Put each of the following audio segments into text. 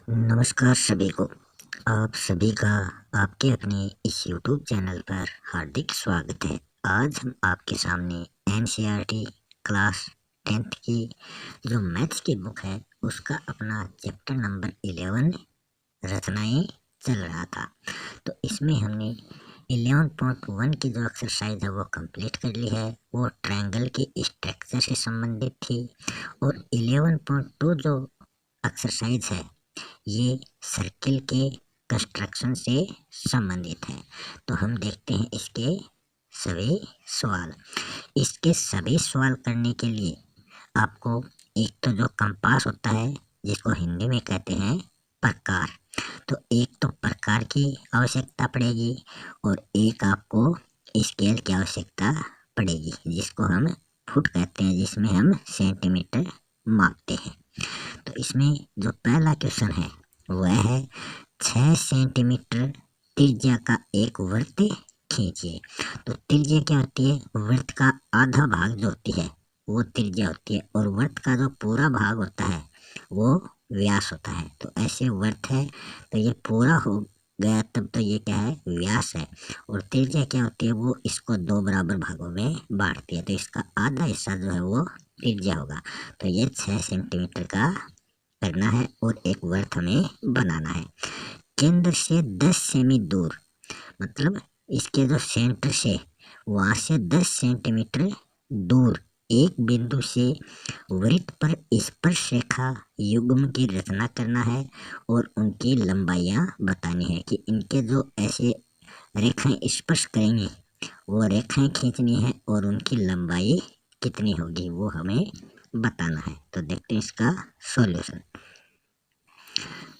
नमस्कार सभी को। आप सभी का आपके अपने इस YouTube चैनल पर हार्दिक स्वागत है। आज हम आपके सामने एनसीईआरटी क्लास 10th की जो मैथ्स की बुक है उसका अपना चैप्टर नंबर 11 रचनाएं चल रहा था। तो इसमें हमने 11.1 की जो एक्सरसाइज है वो कंप्लीट कर ली है। वो ट्रायंगल के स्ट्रक्चर से संबंधित थी। और 11.2 जो एक्सरसाइज है ये सर्किल के कंस्ट्रक्शन से संबंधित है। तो हम देखते हैं इसके सभी सवाल। इसके सभी सवाल करने के लिए आपको एक तो जो कंपास होता है जिसको हिंदी में कहते हैं प्रकार, तो एक तो प्रकार की आवश्यकता पड़ेगी और एक आपको स्केल की आवश्यकता पड़ेगी जिसको हम फुट कहते हैं, जिसमें हम सेंटीमीटर मापते हैं। तो इसमें जो पहला क्वेश्चन है वह है 6 सेंटीमीटर त्रिज्या का एक वृत्त खींचिए। तो त्रिज्या क्या होती है? वृत्त का आधा भाग जो होती है वो त्रिज्या होती है और वृत्त का जो पूरा भाग होता है वो व्यास होता है। तो ऐसे वृत्त है तो ये पूरा हो गया तब तो ये क्या है? व्यास है। और त्रिज्या क्या होती है? वो इसको दो बराबर भागों में बांटती है, तो इसका आधा हिस्सा जो है वो त्रिज्या होगा। तो ये 6 सेंटीमीटर का करना है और एक वृत्त हमें बनाना है। केंद्र से 10 सेमी दूर, मतलब इसके जो सेंटर से वहां से 10 सेंटीमीटर दूर एक बिंदु से वृत्त पर स्पर्श रेखा युग्म की रचना करना है और उनकी लंबाइयां बतानी है कि इनके जो ऐसे रेखाएं स्पर्श करेंगे वो रेखाएं खींचनी है और उनकी लंबाई कितनी होगी वो हमें बताना है। तो देखते हैं इसका सॉल्यूशन।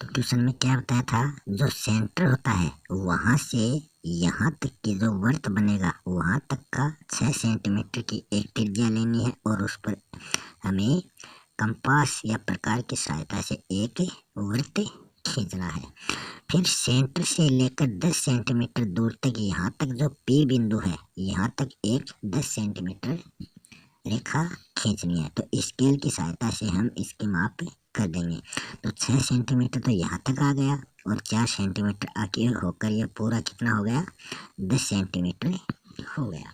तो क्वेश्चन में क्या बताया था? जो सेंटर होता है वहां से यहाँ तक की जो वृत्त बनेगा वहां तक का 6 सेंटीमीटर की एक त्रिज्या लेनी है और उस पर हमें कंपास या प्रकार की सहायता से एक वृत्त खींचना है। फिर सेंटर से लेकर 10 सेंटीमीटर दूर तक यहाँ तक जो P बिंदु है यहाँ तक एक 10 सेंटीमीटर रेखा खींचनी है। तो स्केल की सहायता से हम इसकी माप कर देंगे। तो 6 सेंटीमीटर तो यहाँ तक आ गया और 4 सेंटीमीटर आगे होकर ये पूरा कितना हो गया? 10 सेंटीमीटर हो गया।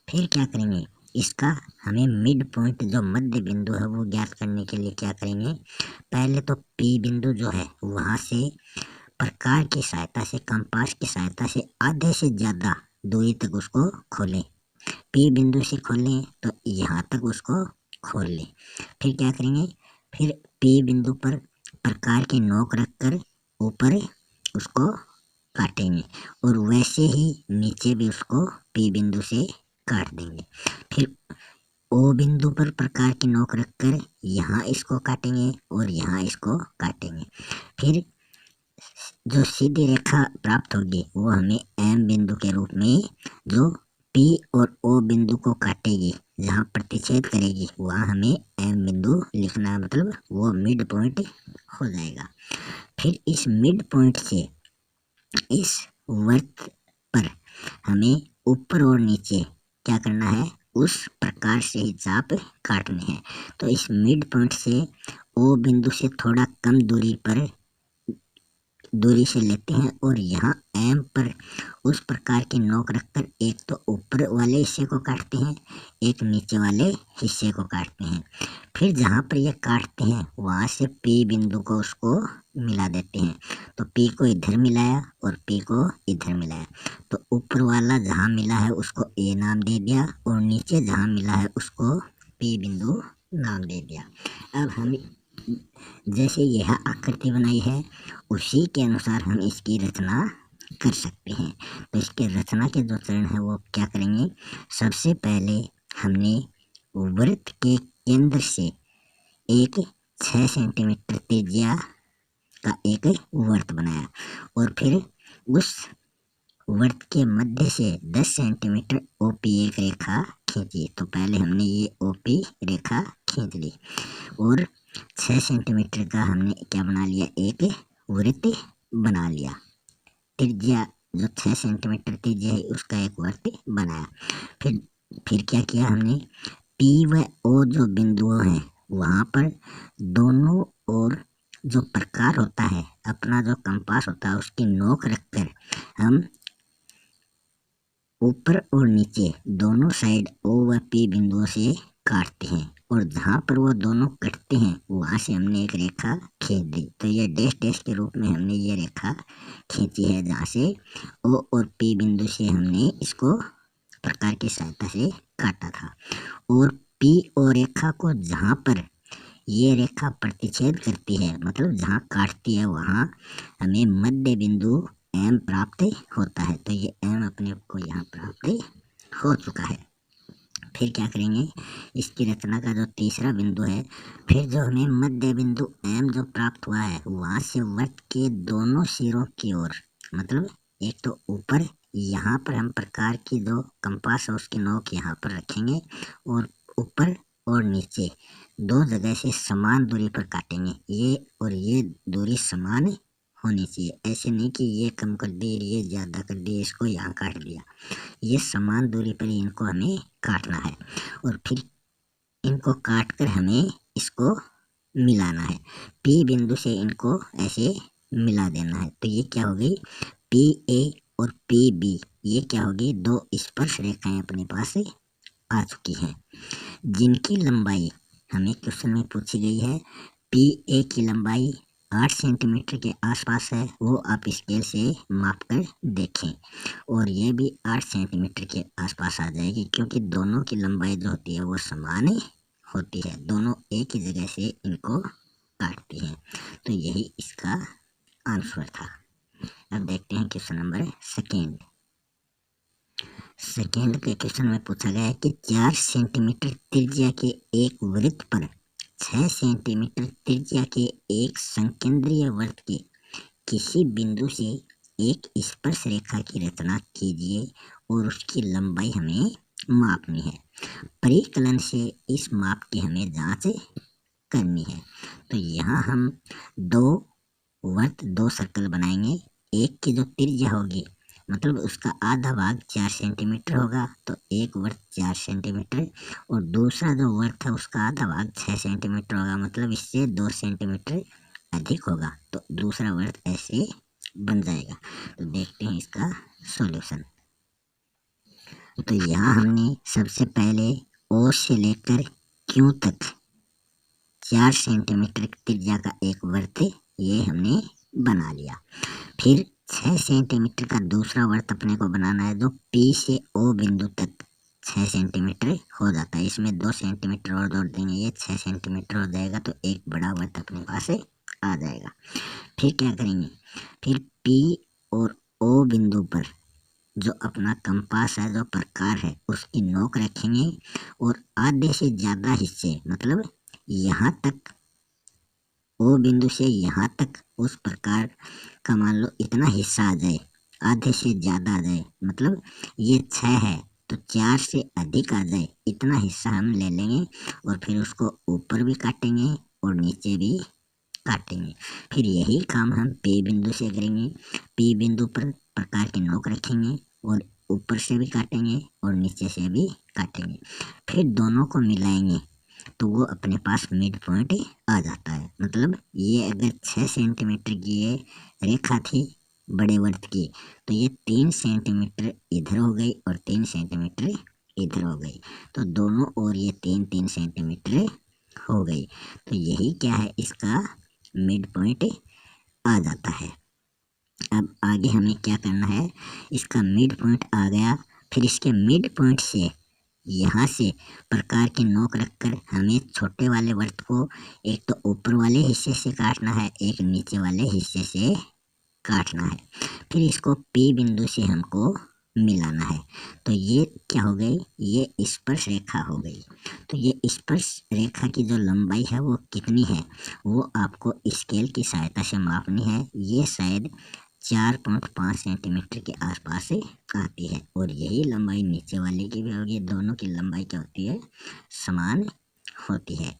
फिर क्या करेंगे? इसका हमें मिड पॉइंट जो मध्य बिंदु है वो ज्ञात करने के लिए क्या करेंगे? पहले तो P बिंदु जो है वहां से प्रकार की सहायता से कंपास की सहायता से आधे से ज्यादा दूरी तक उसको खोलें। P बिंदु से खोलें तो यहाँ तक उसको खोल लें। फिर क्या करेंगे? फिर P बिंदु पर प्रकार की नोक रखकर ऊपर उसको काटेंगे और वैसे ही नीचे भी उसको P बिंदु से काट देंगे। फिर O बिंदु पर प्रकार की नोक रखकर यहाँ इसको काटेंगे और यहाँ इसको काटेंगे। फिर जो सीधी रेखा प्राप्त होगी वो हमें M बिंदु के रूप में जो P और O बिंदु को काटेगी, जहाँ प्रतिच्छेद करेगी वहाँ हमें M बिंदु लिखना है, मतलब वो मिड पॉइंट हो जाएगा। फिर इस मिड पॉइंट से इस वृत्त पर हमें ऊपर और नीचे क्या करना है? उस प्रकार से ही चाप काटने हैं। तो इस मिड पॉइंट से O बिंदु से थोड़ा कम दूरी से लेते हैं और यहाँ M पर उस प्रकार की नोक रखकर एक तो ऊपर वाले हिस्से को काटते हैं, एक नीचे वाले हिस्से को काटते हैं। फिर जहाँ पर ये काटते हैं वहाँ से P बिंदु को उसको मिला देते हैं। तो P को इधर मिलाया और P को इधर मिलाया। तो ऊपर वाला जहाँ मिला है उसको A नाम दे दिया और नीचे जहाँ मिला है उसको P बिंदु नाम दे दिया। अब हम जैसे यह आकृति बनाई है उसी के अनुसार हम इसकी रचना कर सकते हैं। तो इसके रचना के जो चरण है वो क्या करेंगे? सबसे पहले हमने वृत्त के केंद्र से एक 6 सेंटीमीटर त्रिज्या का एक वृत्त बनाया और फिर उस वृत्त के मध्य से 10 सेंटीमीटर OP एक रेखा खींची। तो पहले हमने ये OP रेखा खींच ली और 6 सेंटीमीटर का हमने क्या बना लिया? एक वृत्त बना लिया। त्रिज्या जो 6 सेंटीमीटर त्रिज्या है उसका एक वृत्त बनाया। फिर क्या किया हमने? P व O जो बिंदुओं हैं वहाँ पर दोनों ओर जो प्रकार होता है, अपना जो कंपास होता है, उसकी नोक रखकर हम ऊपर और नीचे दोनों साइड O व P बिंदुओं से काटते हैं, और जहाँ पर वो दोनों कटते हैं वहाँ से हमने एक रेखा खींच दी। तो ये डैश डैश के रूप में हमने ये रेखा खींची है, जहाँ से O और P बिंदु से हमने इसको प्रकार की सहायता से काटा था। और P और रेखा को जहाँ पर ये रेखा प्रतिच्छेद करती है, मतलब जहाँ काटती है, वहाँ हमें मध्य बिंदु M प्राप्त होता है। तो ये M अपने को यहाँ प्राप्त हो चुका है। फिर क्या करेंगे, इसकी रचना का जो तीसरा बिंदु है, फिर जो हमें मध्य बिंदु M जो प्राप्त हुआ है, वहाँ से वृत्त के दोनों सिरों की ओर, मतलब एक तो ऊपर यहाँ पर हम प्रकार की जो कंपास है उसकी नोक यहाँ पर रखेंगे, और ऊपर और नीचे दो जगह से समान दूरी पर काटेंगे। ये और ये दूरी समान होनी चाहिए, ऐसे नहीं कि ये कम कर दी, ये ज़्यादा कर दी, इसको यहाँ काट दिया। ये समान दूरी पर ही इनको हमें काटना है, और फिर इनको काट कर हमें इसको मिलाना है। P बिंदु से इनको ऐसे मिला देना है। तो ये क्या होगी, PA और PB, ये क्या होगी, दो स्पर्श रेखाएं अपने पास आ चुकी हैं, जिनकी लंबाई हमें क्वेश्चन में पूछी गई है। PA की लंबाई 8 सेंटीमीटर के आसपास है, वो आप स्केल से माप कर देखें, और ये भी 8 सेंटीमीटर के आसपास आ जाएगी, क्योंकि दोनों की लंबाई जो होती है वो समान होती है, दोनों एक ही जगह से इनको काटती हैं। तो यही इसका आंसर था। अब देखते हैं क्वेश्चन नंबर सेकेंड के क्वेश्चन में पूछा गया है कि 4 सेंटीमीटर त्रिज्या के एक वृत्त पर 6 सेंटीमीटर त्रिज्या के एक संकेंद्रीय वृत्त के किसी बिंदु से एक स्पर्श रेखा की रचना कीजिए, और उसकी लंबाई हमें मापनी है। परिकलन से इस माप की हमें जांच करनी है। तो यहाँ हम दो सर्कल बनाएंगे। एक की जो त्रिज्या होगी, मतलब उसका आधा भाग 4 सेंटीमीटर होगा, तो एक वृत्त 4 सेंटीमीटर, और दूसरा जो वृत्त है उसका आधा भाग 6 सेंटीमीटर होगा, मतलब इससे 2 सेंटीमीटर अधिक होगा, तो दूसरा वृत्त ऐसे बन जाएगा। तो देखते हैं इसका सॉल्यूशन। तो यहाँ हमने सबसे पहले O से लेकर Q तक 4 सेंटीमीटर त्रिज्या का एक वृत्त ये हमने बना लिया। फिर 6 सेंटीमीटर का दूसरा वृत्त अपने को बनाना है, जो P से O बिंदु तक 6 सेंटीमीटर हो जाता है। इसमें 2 सेंटीमीटर और जोड़ देंगे, ये 6 सेंटीमीटर हो जाएगा, तो एक बड़ा वृत्त अपने पास आ जाएगा। फिर क्या करेंगे, फिर P और O बिंदु पर जो अपना कंपास है, जो प्रकार है, उसकी नोक रखेंगे, और आधे से ज़्यादा हिस्से, मतलब यहाँ तक O बिंदु से यहाँ तक उस प्रकार का मान लो इतना हिस्सा आ जाए, आधे से ज़्यादा आ जाए, मतलब ये 6 है तो 4 से अधिक आ जाए, इतना हिस्सा हम ले लेंगे, और फिर उसको ऊपर भी काटेंगे और नीचे भी काटेंगे। फिर यही काम हम P बिंदु से करेंगे। P बिंदु पर प्रकार की नोक रखेंगे, और ऊपर से भी काटेंगे और नीचे से भी काटेंगे। फिर दोनों को मिलाएंगे, तो वो अपने पास मिड पॉइंट आ जाता है। मतलब ये अगर 6 सेंटीमीटर की ये रेखा थी बड़े वृत्त की, तो ये 3 सेंटीमीटर इधर हो गई और 3 सेंटीमीटर इधर हो गई, तो दोनों ओर ये 3-3 सेंटीमीटर हो गई। तो यही क्या है, इसका मिड पॉइंट आ जाता है। अब आगे हमें क्या करना है, इसका मिड पॉइंट आ गया, फिर इसके मिड पॉइंट से यहाँ से प्रकार की नोक रखकर हमें छोटे वाले वृत्त को एक तो ऊपर वाले हिस्से से काटना है, एक नीचे वाले हिस्से से काटना है। फिर इसको P बिंदु से हमको मिलाना है। तो ये क्या हो गई, ये स्पर्श रेखा हो गई। तो ये स्पर्श रेखा की जो लंबाई है वो कितनी है, वो आपको स्केल की सहायता से मापनी है। ये शायद 4.5 सेंटीमीटर के आसपास आती है, और यही लंबाई नीचे वाले की भी होगी। दोनों की लंबाई क्या होती है, समान होती है।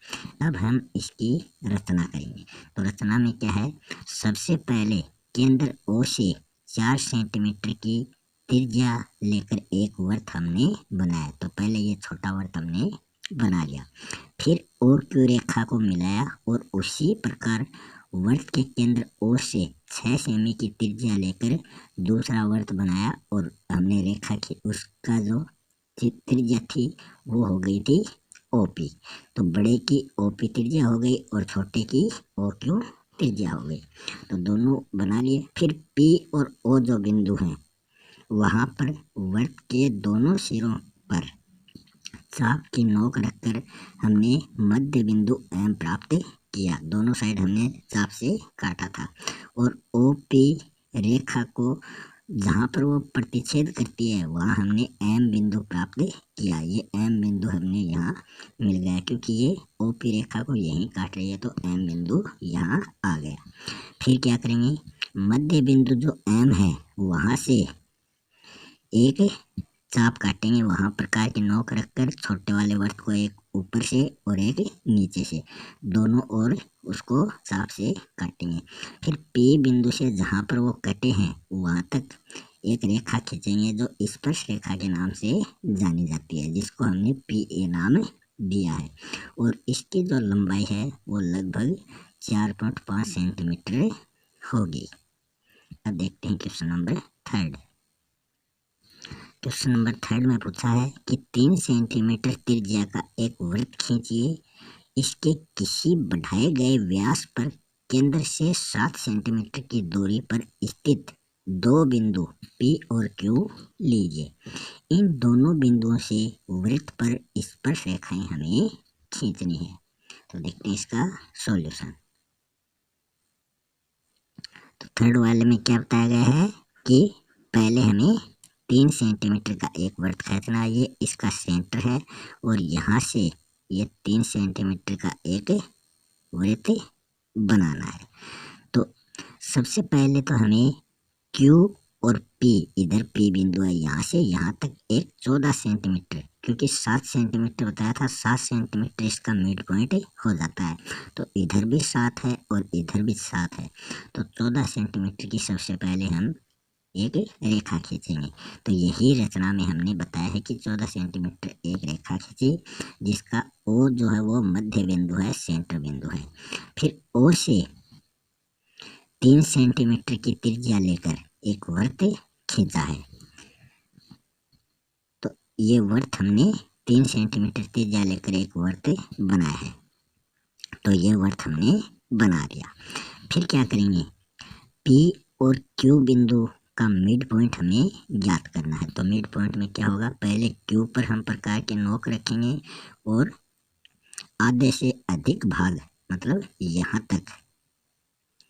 अब हम इसकी रचना करेंगे। तो रचना में क्या है, सबसे पहले केंद्र O से 4 सेंटीमीटर की त्रिज्या लेकर एक वृत्त हमने बनाया। तो पहले ये छोटा वृत्त हमने बना लिया, फिर O Q रेखा को मिलाया, और उसी प्रकार वर्त के केंद्र O से 6 सेमी की त्रिज्या लेकर दूसरा वर्त बनाया और हमने रेखा की उसका जो त्रिज्या थी वो हो गई थी OP। तो बड़े की OP त्रिज्या हो गई और छोटे की OQ त्रिज्या हो गई। तो दोनों बना लिए। फिर P और O जो बिंदु हैं वहां पर वर्त के दोनों सिरों पर चाप की नोक रखकर हमने मध्य बिंदु M प्राप्त किया। दोनों साइड हमने चाप से काटा था और OP रेखा को जहाँ पर वो प्रतिच्छेद करती है वहाँ हमने M बिंदु प्राप्त किया। ये M बिंदु हमने यहाँ मिल गया क्योंकि ये OP रेखा को यहीं काट रही है, तो M बिंदु यहाँ आ गया। फिर क्या करेंगे, मध्य बिंदु जो M है वहाँ से एक चाप काटेंगे। वहाँ प्रकार की नोक रखकर छोटे वाले वर्त को एक ऊपर से और एक नीचे से दोनों ओर उसको चाप से काटेंगे। फिर P बिंदु से जहाँ पर वो कटे हैं वहाँ तक एक रेखा खींचेंगे जो स्पर्श रेखा के नाम से जानी जाती है, जिसको हमने PA नाम दिया है। और इसकी जो लंबाई है वो लगभग 4.5 सेंटीमीटर होगी। अब देखते हैं क्वेश्चन नंबर 3। क्वेश्चन नंबर 3 में पूछा है कि 3 सेंटीमीटर त्रिज्या का एक वृत्त खींचिए। इसके किसी बढ़ाए गए व्यास पर केंद्र से 7 सेंटीमीटर की दूरी पर स्थित दो बिंदु P और Q लीजिए। इन दोनों बिंदुओं से वृत्त पर स्पर्श रेखाएं हमें खींचनी है। तो देखते हैं इसका सॉल्यूशन। तो थर्ड वाले में क्या बताया गया है कि पहले हमें 3 सेंटीमीटर का एक वृत्त खींचना है। ये इसका सेंटर है और यहाँ से ये 3 सेंटीमीटर का एक वृत्त बनाना है। तो सबसे पहले तो हमें Q और P, इधर P बिंदु है, यहाँ से यहाँ तक एक 14 सेंटीमीटर, क्योंकि 7 सेंटीमीटर बताया था, 7 सेंटीमीटर इसका मिड पॉइंट हो जाता है। तो इधर भी 7 है और इधर भी 7 है, तो 14 सेंटीमीटर की सबसे पहले हम एक रेखा खींचेंगे। तो यही रचना में हमने बताया है कि 14 सेंटीमीटर एक रेखा खींची, जिसका O जो है वो मध्य बिंदु है, सेंटर बिंदु है। फिर O से 3 सेंटीमीटर की त्रिज्या लेकर एक वृत्त खींचा है। तो ये वृत्त हमने 3 सेंटीमीटर त्रिज्या लेकर एक वृत्त बनाया है। तो ये वृत्त हमने बना दिया। फिर क्या करेंगे, P और Q बिंदु का मिड पॉइंट हमें ज्ञात करना है। तो मिड पॉइंट में क्या होगा, पहले Q पर हम प्रकार के नोक रखेंगे और आधे से अधिक भाग, मतलब यहाँ तक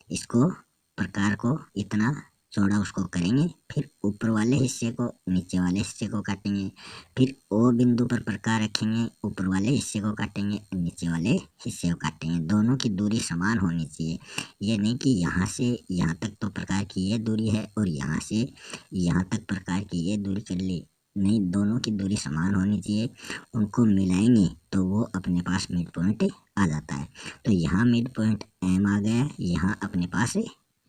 इसको प्रकार को इतना चौड़ा उसको करेंगे। फिर ऊपर वाले हिस्से को नीचे वाले हिस्से को काटेंगे। फिर O बिंदु पर प्रकार रखेंगे, ऊपर वाले हिस्से को काटेंगे, नीचे वाले हिस्से को काटेंगे। दोनों की दूरी समान होनी चाहिए। ये नहीं कि यहाँ से यहाँ तक तो प्रकार की ये दूरी है और यहाँ से यहाँ तक प्रकार की ये दूरी कर ली, नहीं, दोनों की दूरी समान होनी चाहिए। उनको मिलाएंगे तो वो अपने पास मिड पॉइंट आ जाता है। तो यहाँ मिड पॉइंट M आ गया, यहाँ अपने पास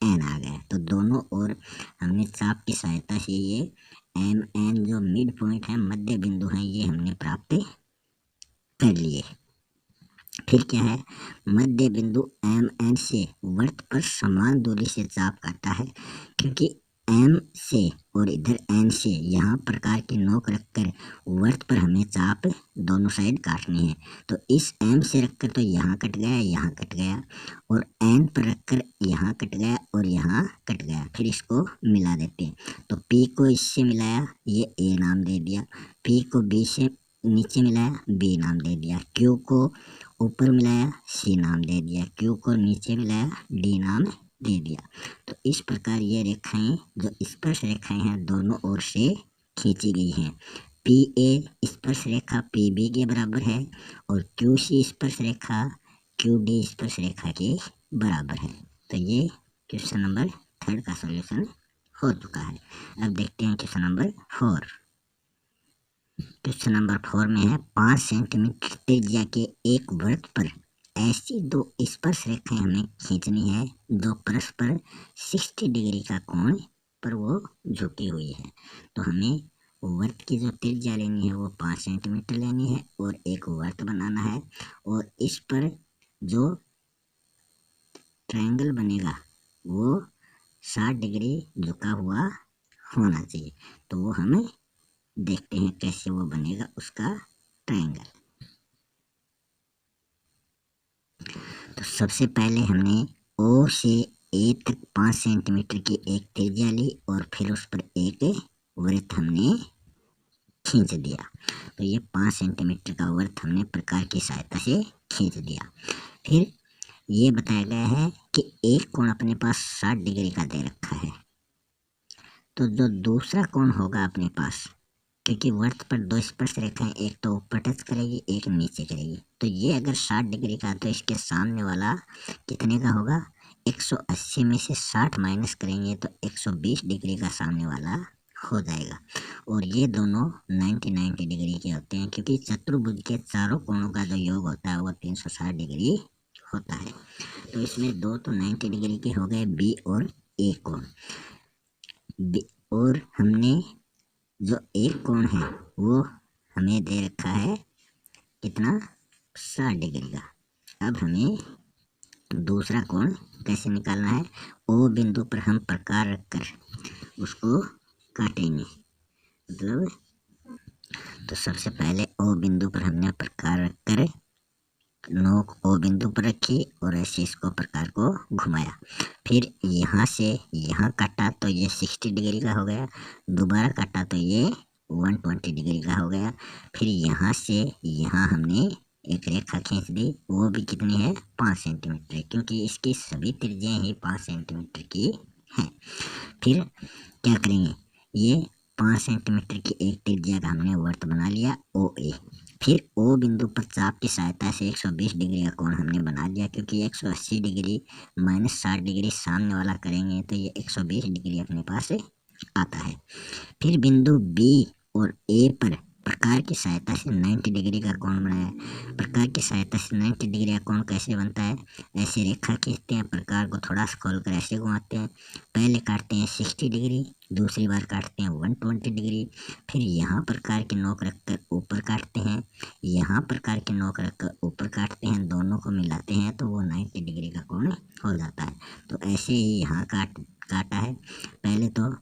N आ गया। तो दोनों ओर हमने चाप की सहायता से ये MN जो मिड पॉइंट है, मध्य बिंदु है, ये हमने प्राप्त कर लिए। फिर क्या है, मध्य बिंदु MN से वृत्त पर समान दूरी से चाप काटा है, क्योंकि M से और इधर N से यहाँ प्रकार की नोक रखकर वृत्त पर हमें चाप दोनों साइड काटनी है। तो इस M से रखकर तो यहाँ कट गया, यहाँ कट गया, और N पर रखकर यहाँ कट गया और यहाँ कट गया। फिर इसको मिला देते हैं। तो P को इससे मिलाया, ये A नाम दे दिया। P को B से नीचे मिलाया, B नाम दे दिया। Q को ऊपर मिलाया, C नाम दे दिया। Q को नीचे मिलाया, D नाम दे दिया। तो इस प्रकार ये रेखाएं जो स्पर्श रेखाएं हैं दोनों ओर से खींची गई हैं। PA स्पर्श रेखा PB के बराबर है और QC स्पर्श रेखा QD स्पर्श रेखा के बराबर है। तो ये क्वेश्चन नंबर 3 का सॉल्यूशन हो चुका है। अब देखते हैं क्वेश्चन नंबर 4। क्वेश्चन नंबर 4 में है 5 सेंटीमीटर त्रिज्या के एक वृत्त पर ऐसी दो स्पर्श रेखाएं हमें खींचनी है जो परस्पर 60 डिग्री का कोण पर वो झुकी हुई है। तो हमें वृत्त की जो त्रिज्या लेनी है वो 5 सेंटीमीटर लेनी है और एक वृत्त बनाना है, और इस पर जो ट्रायंगल बनेगा वो 60 डिग्री झुका हुआ होना चाहिए। तो वो हम देखते हैं कैसे वो बनेगा उसका ट्रायंगल। तो सबसे पहले हमने ओ से ए तक 5 सेंटीमीटर की एक त्रिज्या ली और फिर उस पर एक वृत्त हमने खींच दिया। तो ये 5 सेंटीमीटर का वृत्त हमने प्रकार की सहायता से खींच दिया। फिर ये बताया गया है कि एक कोण अपने पास 60 डिग्री का दे रखा है, तो जो दूसरा कोण होगा अपने पास, क्योंकि वृत्त पर दो स्पर्श रेखाएं, एक तो ऊपर टच करेगी एक नीचे करेगी, तो ये अगर 60 डिग्री का तो इसके सामने वाला कितने का होगा, 180 में से 60 माइनस करेंगे तो 120 डिग्री का सामने वाला हो जाएगा। और ये दोनों 90 डिग्री के होते हैं, क्योंकि चतुर्भुज के चारों कोणों का जो योग होता है वो 360 डिग्री होता है। तो इसमें दो तो 90 डिग्री के हो गए, बी और ए कोण। और हमने जो एक कोण है वो हमें दे रखा है कितना, 60 डिग्री का। अब हमें दूसरा कोण कैसे निकालना है, ओ बिंदु पर हम प्रकार रखकर उसको काटेंगे। मतलब तो सबसे पहले ओ बिंदु पर हमने प्रकार रखकर नोक ओ बिंदु पर रखी और ऐसे इसको प्रकार को घुमाया। फिर यहाँ से यहाँ काटा तो ये 60 डिग्री का हो गया, दोबारा काटा तो ये 120 डिग्री का हो गया। फिर यहाँ से यहाँ हमने एक रेखा खींच दी, वो भी कितनी है, 5 सेंटीमीटर, क्योंकि इसकी सभी त्रिज्याएं ही 5 सेंटीमीटर की हैं। फिर क्या करेंगे, ये 5 सेंटीमीटर की एक त्रिज्या का हमने वृत्त बना लिया ओ ए। फिर ओ बिंदु पर चाप की सहायता से 120 डिग्री का कोण हमने बना दिया, क्योंकि 180 डिग्री माइनस 60 डिग्री सामने वाला करेंगे तो ये 120 डिग्री अपने पास आता है। फिर बिंदु बी और ए पर प्रकार की सहायता से 90 डिग्री का कोण बनाया। प्रकार की सहायता से 90 डिग्री का कोण कैसे बनता है, ऐसे रेखा खींचते हैं, प्रकार को थोड़ा सा खोल कर ऐसे घुमाते हैं। पहले काटते हैं 60 डिग्री, दूसरी बार काटते हैं 120 डिग्री, फिर यहाँ प्रकार की नोक रखकर ऊपर काटते हैं, यहाँ प्रकार की नोक रखकर ऊपर काटते हैं, दोनों को मिलाते हैं तो वो 90 डिग्री का कोण हो जाता है। तो ऐसे ही यहाँ काटा है। पहले तो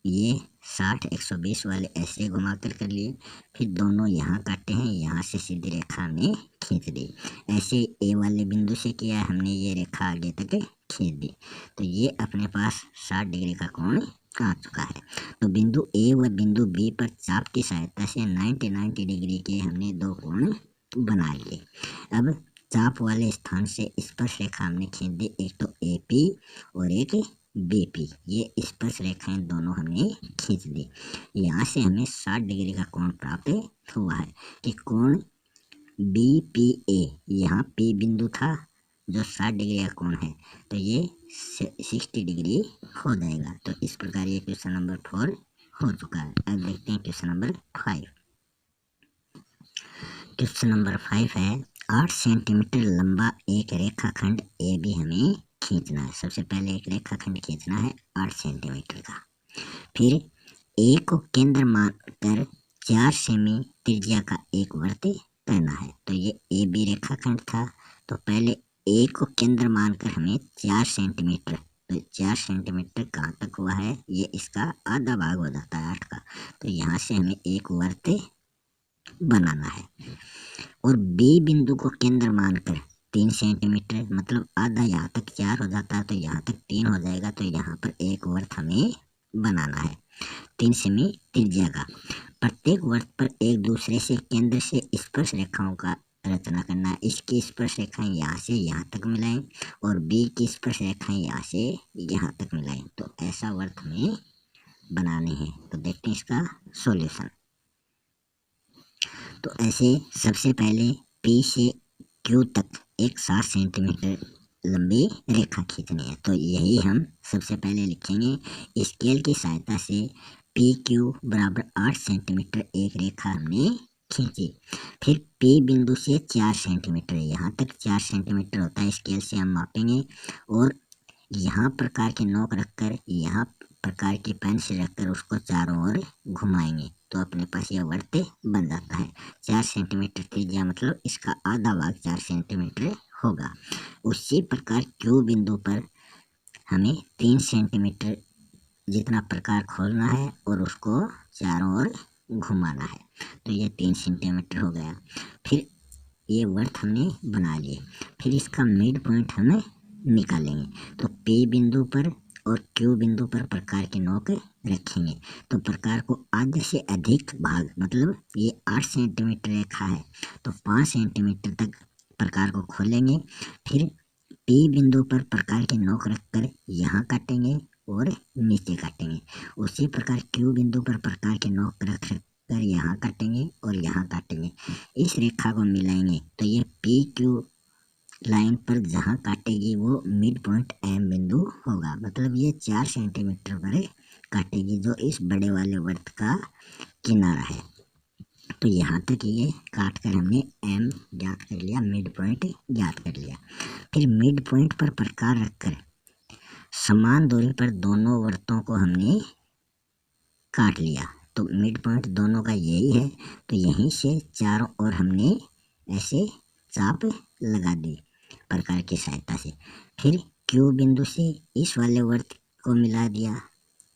ये 60 120 वाले ऐसे घुमा कर लिए, फिर दोनों यहाँ काटे हैं, यहाँ से सीधी रेखा में खींच दी। ऐसे ए वाले बिंदु से किया हमने, ये रेखा आगे तक खींच दी, तो ये अपने पास 60 डिग्री का कोण आ चुका है। तो बिंदु ए व बिंदु बी पर चाप की सहायता से 90 डिग्री के हमने दो कोण बना लिए। अब चाप वाले स्थान से स्पर्श रेखा हमने खींच दी, एक तो ए पी और एक बीपी, ये स्पर्श रेखाएं दोनों हमने खींच दी। यहाँ से हमें 60 डिग्री का कोण प्राप्त हुआ है कि कोण बीपीए, यहाँ पी बिंदु था जो 60 डिग्री का कोण है, तो ये 60 डिग्री हो जाएगा। तो इस प्रकार ये क्वेश्चन नंबर 4 हो चुका है। अब देखते हैं क्वेश्चन नंबर 5। क्वेश्चन नंबर 5 है, 8 सेंटीमीटर लंबा एक रेखाखंड ए बी हमें खींचना है। सबसे पहले एक रेखाखंड खींचना है 8 सेंटीमीटर का। फिर ए को केंद्र मानकर 4 सेमी त्रिज्या का एक वृत्त करना है। तो ये ए बी रेखाखंड था, तो पहले ए को केंद्र मानकर हमें 4 सेंटीमीटर, तो 4 सेंटीमीटर कहाँ तक हुआ है, ये इसका आधा भाग हो जाता है 8 का, तो यहाँ से हमें एक वृत्त बनाना है। और बी बिंदु को केंद्र मानकर 3 सेंटीमीटर, मतलब आधा यहाँ तक 4 हो जाता है तो यहाँ तक 3 हो जाएगा, तो यहाँ पर एक वृत्त हमें बनाना है 3 सेमी त्रिज्या का। प्रत्येक वृत्त पर एक दूसरे से केंद्र से स्पर्श रेखाओं का रचना करना है। इसकी स्पर्श रेखाएं यहाँ से यहाँ तक मिलाएं और बी की स्पर्श रेखाएं यहाँ से यहाँ तक मिलाएं, तो ऐसा वृत्त हमें बनाने हैं। तो देखते हैं इसका सॉल्यूशन। तो ऐसे सबसे पहले पी से क्यू तक एक 7 सेंटीमीटर लंबी रेखा खींचनी है, तो यही हम सबसे पहले लिखेंगे। स्केल की सहायता से पी क्यू बराबर 8 सेंटीमीटर एक रेखा हमने खींची। फिर पी बिंदु से 4 सेंटीमीटर, यहाँ तक 4 सेंटीमीटर होता है, स्केल से हम मापेंगे और यहाँ प्रकार की नोक रखकर यहाँ प्रकार की पेंसिल रखकर उसको चारों ओर घुमाएंगे, तो अपने पास यह वृत्त बन जाता है। 4 सेंटीमीटर त्रिज्या, मतलब इसका आधा भाग 4 सेंटीमीटर होगा। उसी प्रकार क्यू बिंदु पर हमें 3 सेंटीमीटर जितना प्रकार खोलना है और उसको चारों ओर घुमाना है। तो ये 3 सेंटीमीटर हो गया। फिर ये वर्त हमने बना लिए। फिर इसका मिड पॉइंट हमें निकालेंगे। तो पी बिंदु पर और क्यू बिंदु पर प्रकार की नोक रखेंगे। तो प्रकार को आधे से अधिक भाग, मतलब ये 8 सेंटीमीटर रेखा है तो 5 सेंटीमीटर तक प्रकार को खोलेंगे। फिर पी बिंदु पर प्रकार की नोक रखकर यहाँ काटेंगे और नीचे काटेंगे। उसी प्रकार क्यू बिंदु पर प्रकार की नोक रख कर यहाँ काटेंगे और यहाँ काटेंगे। इस रेखा को मिलाएंगे तो ये पी क्यू लाइन पर जहाँ काटेगी वो मिड पॉइंट एम बिंदु होगा। मतलब ये 4 सेंटीमीटर पर काटेगी, जो इस बड़े वाले वर्त का किनारा है। तो यहाँ तक ये काट कर हमने एम ज्ञात कर लिया, मिड पॉइंट ज्ञात कर लिया। फिर मिड पॉइंट पर प्रकार रखकर समान दूरी पर दोनों वर्तों को हमने काट लिया। तो मिड पॉइंट दोनों का यही है, तो यहीं से चारों ओर हमने ऐसे चाप लगा दी प्रकार की सहायता से। फिर क्यू बिंदु से इस वाले वर्त को मिला दिया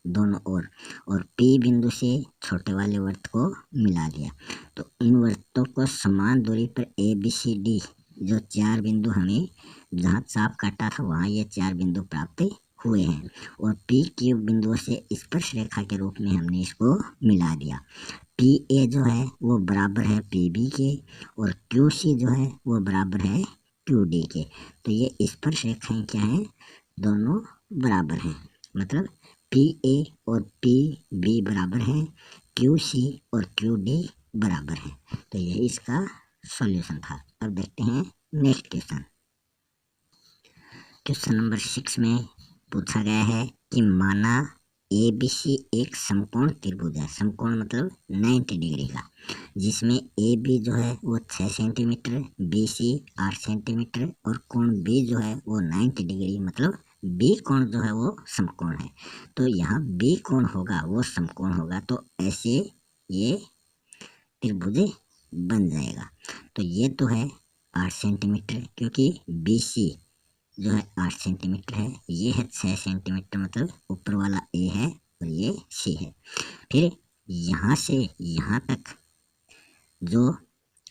दोनों ओर, और पी बिंदु से छोटे वाले वर्त को मिला दिया। तो इन वर्तों को समान दूरी पर ए बी सी डी जो 4 बिंदु हमें जहाँ चाप काटा था वहाँ ये 4 बिंदु प्राप्त हुए हैं, और पी क्यू बिंदुओं से स्पर्श रेखा के रूप में हमने इसको मिला दिया। पी ए जो है वो बराबर है पी बी के, और क्यू सी जो है वो बराबर है क्यू डी के। तो ये स्पर्श रेखाएं क्या हैं, दोनों बराबर हैं। मतलब पी ए और पी बी बराबर हैं, क्यू सी और क्यू डी बराबर हैं। तो यही इसका सॉल्यूशन था। अब देखते हैं नेक्स्ट क्वेश्चन। क्वेश्चन नंबर 6 में पूछा गया है कि माना ए बी सी एक समकोण त्रिभुज है। समकोण मतलब 90 डिग्री का, जिसमें ए बी जो है वो 6 सेंटीमीटर, बी सी 8 सेंटीमीटर और कोण बी जो है वो 90 डिग्री, मतलब बी कोण जो है वो समकोण है। तो यहाँ बी कोण होगा वो समकोण होगा, तो ऐसे ये त्रिभुज बन जाएगा। तो ये तो है 8 सेंटीमीटर, क्योंकि बी सी जो है 8 सेंटीमीटर है, ये है 6 सेंटीमीटर, मतलब ऊपर वाला ए है और ये सी है। फिर यहाँ से यहाँ तक जो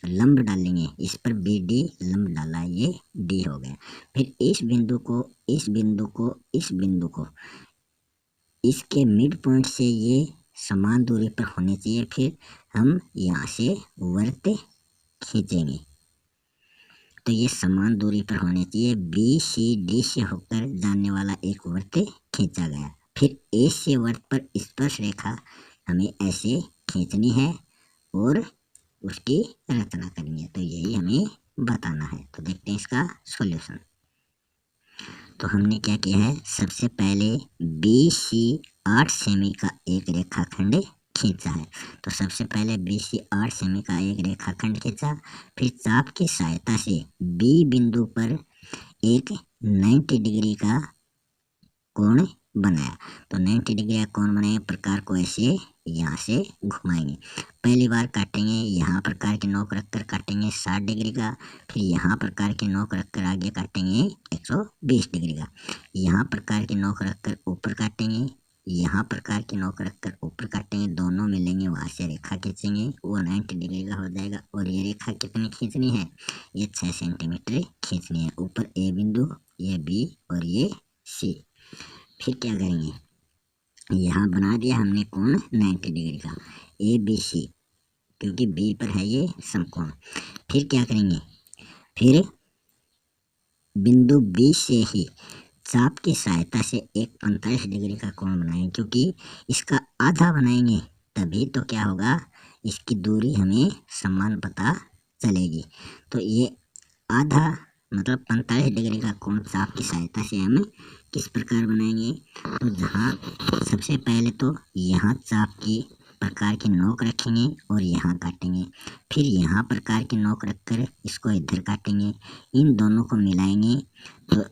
लंब डालेंगे, इस पर बी डी लंब डाला, ये डी हो गया। फिर इस बिंदु को इस बिंदु को इस बिंदु को इसके मिड पॉइंट से ये समान दूरी पर होने चाहिए। फिर हम यहाँ से वर्त खींचेंगे तो ये समान दूरी पर होने चाहिए। बी सी डी से होकर जाने वाला एक वर्त खींचा गया। फिर ए से वर्त पर स्पर्श रेखा हमें ऐसे खींचनी है और उसकी रचना करनी है। तो यही हमें बताना है। तो देखते हैं इसका सॉल्यूशन। तो हमने क्या किया है, सबसे पहले बी सी 8 सेमी का एक रेखाखंड खींचा है। तो सबसे पहले बी सी 8 सेमी का एक रेखाखंड खींचा। फिर चाप की सहायता से बी बिंदु पर एक 90 डिग्री का कोण बनाया। तो 90 डिग्री का कोण बनाए, प्रकार को ऐसे यहाँ से घुमाएंगे। पहली बार काटेंगे, यहाँ प्रकार की नोक रखकर काटेंगे 60 डिग्री का। फिर यहाँ प्रकार की नोक रखकर आगे काटेंगे 120 डिग्री का। यहाँ प्रकार की नोक रखकर ऊपर काटेंगे, यहाँ प्रकार की नोक रखकर ऊपर काटेंगे, दोनों मिलेंगे, वहाँ से रेखा खींचेंगे, वो 90 डिग्री का हो जाएगा। और ये रेखा कितनी खींचनी है, ये 6 सेंटीमीटर खींचनी है। ऊपर ए बिंदु, ये बी और ये सी। फिर क्या करेंगे, यहाँ बना दिया हमने कोण 90 डिग्री का ए बी सी, क्योंकि बी पर है ये समकोण। फिर क्या करेंगे, फिर बिंदु बी से ही चाप की सहायता से एक 45 डिग्री का कोण बनाएंगे, क्योंकि इसका आधा बनाएंगे तभी तो क्या होगा, इसकी दूरी हमें समान पता चलेगी। तो ये आधा मतलब 45 डिग्री का कोण चाप की सहायता से हम किस प्रकार बनाएंगे, तो जहाँ सबसे पहले तो यहाँ चाप की प्रकार की नोक रखेंगे और यहाँ काटेंगे। फिर यहाँ प्रकार की नोक रखकर इसको इधर काटेंगे, इन दोनों को मिलाएंगे तो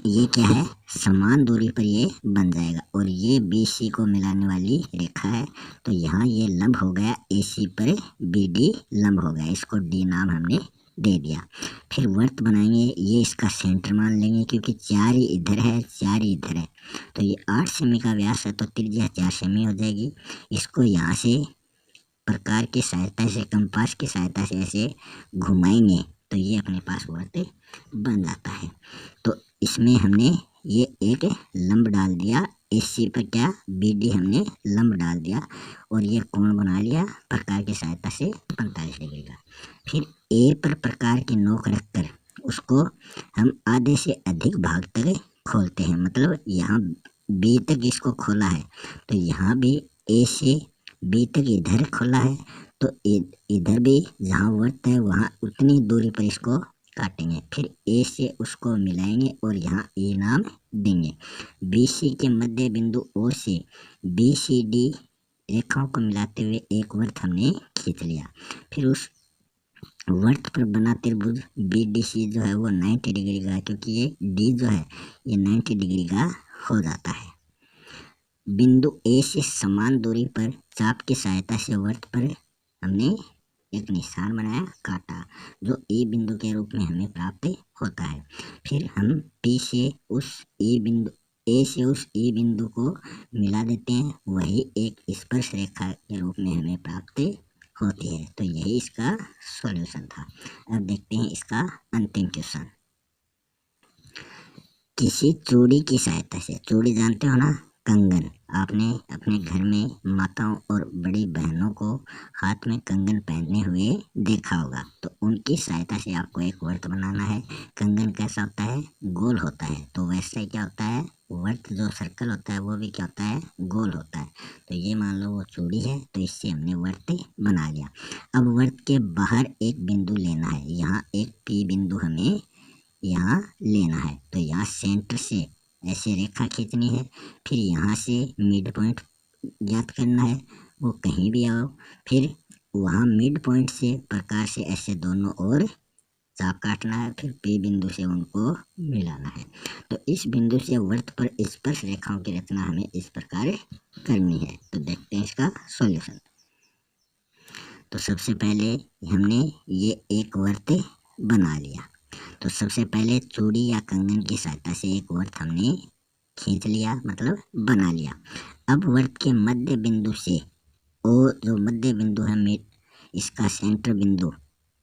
ये क्या है, समान दूरी पर ये बन जाएगा। और ये बी सी को मिलाने वाली रेखा है, तो यहाँ ये लंब हो गया, ए सी पर बी डी लंब हो गया, इसको डी नाम हमने दे दिया। फिर वर्त बनाएंगे, ये इसका सेंटर मान लेंगे क्योंकि 4 ही इधर है 4 ही इधर है, तो ये 8 सेमी का व्यास है तो त्रिज्या 4 सेमी हो जाएगी। इसको यहाँ से प्रकार की सहायता से, कंपास की सहायता से ऐसे घुमाएंगे तो ये अपने पास वर्त बन जाता है। तो इसमें हमने ये एक लंब डाल दिया, AC पर क्या BD हमने लंब डाल दिया और ये कोण बना लिया प्रकार की सहायता से 45 डिग्री का। फिर A पर प्रकार की नोक रखकर उसको हम आधे से अधिक भाग तक खोलते हैं, मतलब यहाँ B तक इसको खोला है तो यहाँ भी A से B तक इधर खोला है, तो इधर भी जहाँ वर्त है वहाँ उतनी दूरी पर इसको काटेंगे। फिर A से उसको मिलाएंगे और यहाँ E नाम देंगे। BC के मध्य बिंदु O से BCD रेखाओं को मिलाते हुए एक वर्त हमने खींच लिया। फिर उस वर्त पर बना त्रिभुज BDC जो है वो 90 डिग्री का है, क्योंकि ये D जो है ये 90 डिग्री का हो जाता है। बिंदु A से समान दूरी पर चाप की सहायता से वर्त पर हमने एक निशान बनाया, काटा, जो E बिंदु के रूप में हमें प्राप्त होता है। फिर हम P से उस E बिंदु A से उस E बिंदु को मिला देते हैं, वही एक स्पर्श रेखा के रूप में हमें प्राप्त होती है। तो यही इसका सॉल्यूशन था। अब देखते हैं इसका अंतिम क्वेश्चन। किसी चूड़ी की सहायता से, चूड़ी जानते हो ना, कंगन, आपने अपने घर में माताओं और बड़ी बहनों को हाथ में कंगन पहने हुए देखा होगा, तो उनकी सहायता से आपको एक वर्त बनाना है। कंगन कैसा होता है, गोल होता है, तो वैसे क्या होता है, वर्त जो सर्कल होता है वो भी क्या होता है, गोल होता है। तो ये मान लो वो चूड़ी है, तो इससे हमने वर्त बना लिया। अब वर्त के बाहर एक बिंदु लेना है, यहाँ एक P बिंदु हमें यहाँ लेना है, तो यहाँ सेंटर से ऐसे रेखा खींचनी है। फिर यहाँ से मिड पॉइंट ज्ञात करना है, वो कहीं भी आओ। फिर वहाँ मिड पॉइंट से प्रकार से ऐसे दोनों ओर चाप काटना है, फिर P बिंदु से उनको मिलाना है। तो इस बिंदु से वर्त पर स्पर्श रेखाओं की रचना हमें इस प्रकार करनी है। तो देखते हैं इसका सॉल्यूशन। तो सबसे पहले हमने ये एक वर्त बना लिया, तो सबसे पहले चूड़ी या कंगन की सहायता से एक वर्त हमने खींच लिया, मतलब बना लिया। अब वर्त के मध्य बिंदु से O जो मध्य बिंदु है, इसका सेंटर बिंदु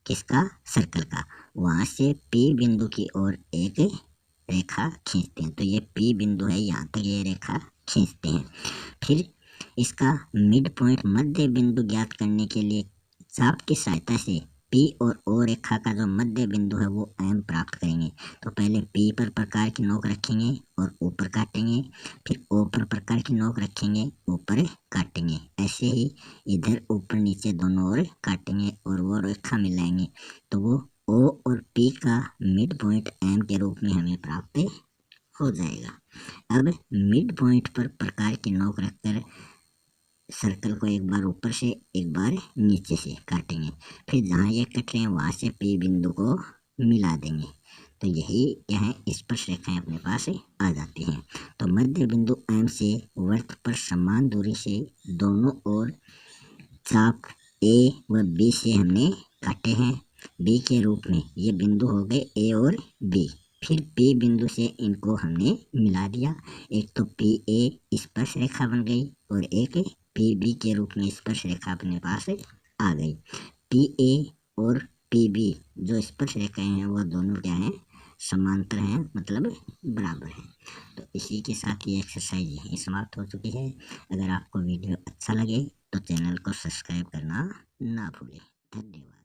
किसका, सर्कल का, वहाँ से P बिंदु की ओर एक रेखा खींचते हैं। तो ये P बिंदु है, यहाँ तक ये रेखा खींचते हैं। फिर इसका मिड पॉइंट मध्य बिंदु ज्ञात करने के लिए चाप की सहायता से P और O रेखा का जो मध्य बिंदु है वो M प्राप्त करेंगे। तो पहले P पर प्रकार की नोक रखेंगे और ऊपर काटेंगे, फिर O पर प्रकार की नोक रखेंगे, ऊपर काटेंगे, ऐसे ही इधर ऊपर नीचे दोनों ओर काटेंगे और वो रेखा मिलाएंगे, तो वो O और P का मिड पॉइंट M के रूप में हमें प्राप्त हो जाएगा। अब मिड पॉइंट पर प्रकार की नोक रखकर सर्कल को एक बार ऊपर से एक बार नीचे से काटेंगे, फिर जहाँ ये कट रहे हैं वहाँ से P बिंदु को मिला देंगे, तो यही क्या है, स्पर्श रेखाएं अपने पास आ जाती हैं। तो मध्य बिंदु M से वर्त पर समान दूरी से दोनों ओर चाप A व B से हमने काटे हैं। B के रूप में ये बिंदु हो गए A और B। फिर P बिंदु से इनको हमने मिला दिया, एक तो PA स्पर्श रेखा बन गई और एक PB के रूप में स्पर्श रेखा अपने पास आ गई। PA और PB जो स्पर्श रेखाएं हैं वो दोनों क्या हैं, समांतर हैं, मतलब बराबर हैं। तो इसी के साथ ये एक्सरसाइज यहीं समाप्त हो चुकी है। अगर आपको वीडियो अच्छा लगे तो चैनल को सब्सक्राइब करना ना भूलें। धन्यवाद।